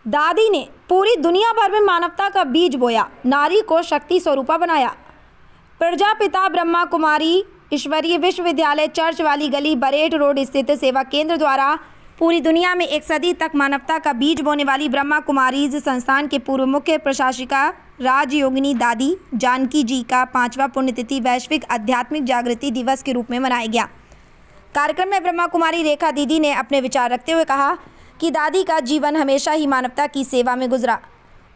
दादी ने पूरी दुनिया भर में मानवता का बीज बोया, नारी को शक्ति स्वरूपा बनाया। प्रजापिता ब्रह्मा कुमारी ईश्वरीय विश्वविद्यालय चर्च वाली गली बरेट रोड स्थित सेवा केंद्र द्वारा पूरी दुनिया में एक सदी तक मानवता का बीज बोने वाली ब्रह्मा कुमारीज संस्थान के पूर्व मुख्य प्रशासिका राजयोगिनी दादी जानकी जी का 5वां पुण्यतिथि वैश्विक आध्यात्मिक जागृति दिवस के रूप में मनाया गया। कार्यक्रम में ब्रह्मा कुमारी रेखा दीदी ने अपने विचार रखते हुए कहा कि दादी का जीवन हमेशा ही मानवता की सेवा में गुजरा।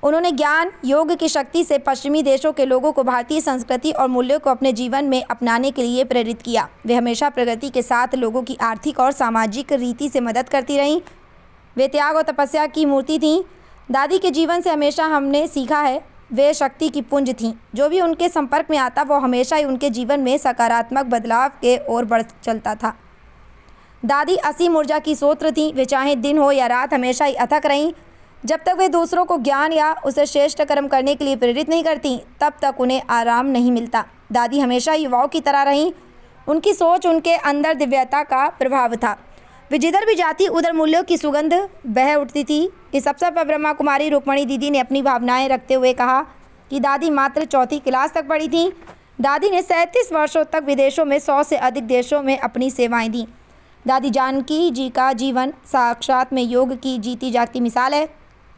उन्होंने ज्ञान योग की शक्ति से पश्चिमी देशों के लोगों को भारतीय संस्कृति और मूल्यों को अपने जीवन में अपनाने के लिए प्रेरित किया। वे हमेशा प्रगति के साथ लोगों की आर्थिक और सामाजिक रीति से मदद करती रहीं। वे त्याग और तपस्या की मूर्ति थीं। दादी के जीवन से हमेशा हमने सीखा है, वे शक्ति की पुंज थीं। जो भी उनके संपर्क में आता वो हमेशा ही उनके जीवन में सकारात्मक बदलाव के ओर बढ़ चलता था। दादी असीम ऊर्जा की स्रोत थीं। वे चाहे दिन हो या रात हमेशा ही अथक रहीं। जब तक वे दूसरों को ज्ञान या उसे श्रेष्ठ कर्म करने के लिए प्रेरित नहीं करती तब तक उन्हें आराम नहीं मिलता। दादी हमेशा युवाओं की तरह रहीं। उनकी सोच, उनके अंदर दिव्यता का प्रभाव था। वे जिधर भी जाती उधर मूल्यों की सुगंध बह उठती थी। इस अवसर पर ब्रह्मा कुमारी रुक्मणी दीदी ने अपनी भावनाएं रखते हुए कहा कि दादी मात्र 4वीं क्लास तक पढ़ी थीं। दादी ने 37 वर्षों तक विदेशों में 100 से अधिक देशों में अपनी सेवाएं दी। दादी जानकी जी का जीवन साक्षात में योग की जीती जागती मिसाल है।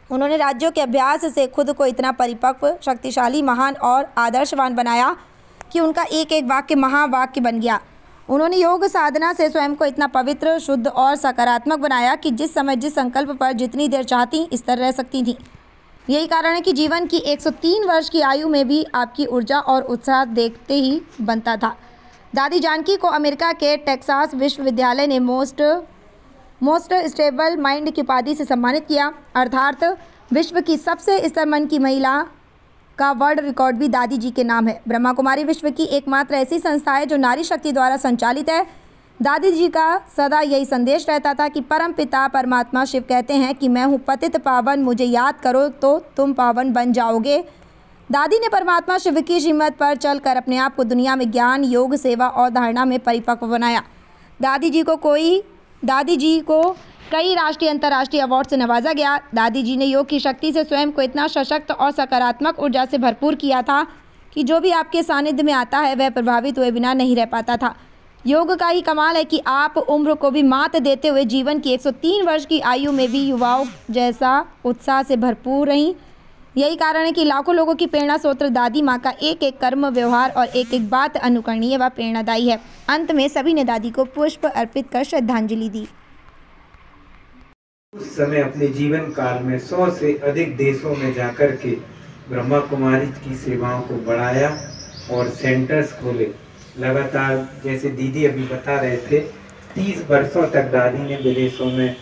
उन्होंने राज्यों के अभ्यास से खुद को इतना परिपक्व, शक्तिशाली, महान और आदर्शवान बनाया कि उनका एक एक वाक्य महावाक्य बन गया। उन्होंने योग साधना से स्वयं को इतना पवित्र, शुद्ध और सकारात्मक बनाया कि जिस समय जिस संकल्प पर जितनी देर चाहती स्थिर रह सकती थीं। यही कारण है कि जीवन की 103 वर्ष की आयु में भी आपकी ऊर्जा और उत्साह देखते ही बनता था। दादी जानकी को अमेरिका के टेक्सास विश्वविद्यालय ने मोस्ट स्टेबल माइंड की उपाधि से सम्मानित किया, अर्थात विश्व की सबसे स्थिर मन की महिला का वर्ल्ड रिकॉर्ड भी दादी जी के नाम है। ब्रह्मा कुमारी विश्व की एकमात्र ऐसी संस्था है जो नारी शक्ति द्वारा संचालित है। दादी जी का सदा यही संदेश रहता था कि परम पिता परमात्मा शिव कहते हैं कि मैं हूँ पतित पावन, मुझे याद करो तो तुम पावन बन जाओगे। दादी ने परमात्मा शिव की श्रीमत पर चलकर अपने आप को दुनिया में ज्ञान, योग, सेवा और धारणा में परिपक्व बनाया। दादी जी को कई राष्ट्रीय अंतर्राष्ट्रीय अवार्ड से नवाजा गया। दादी जी ने योग की शक्ति से स्वयं को इतना सशक्त और सकारात्मक ऊर्जा से भरपूर किया था कि जो भी आपके सानिध्य में आता है वह प्रभावित हुए बिना नहीं रह पाता था। योग का ही कमाल है कि आप उम्र को भी मात देते हुए जीवन की 103 वर्ष की आयु में भी युवाओं जैसा उत्साह से भरपूर रहीं। यही कारण है कि लाखों लोगों की प्रेरणा स्रोत दादी माँ का एक एक कर्म, व्यवहार और एक एक बात अनुकरणीय व प्रेरणादायी है। अंत में सभी ने दादी को पुष्प अर्पित कर श्रद्धांजलि दी। उस समय अपने जीवन काल में 100 से अधिक देशों में जाकर के ब्रह्मा कुमारी की सेवाओं को बढ़ाया और सेंटर्स खोले। लगातार जैसे दीदी अभी बता रहे थे 30 वर्षों तक दादी ने विदेशों में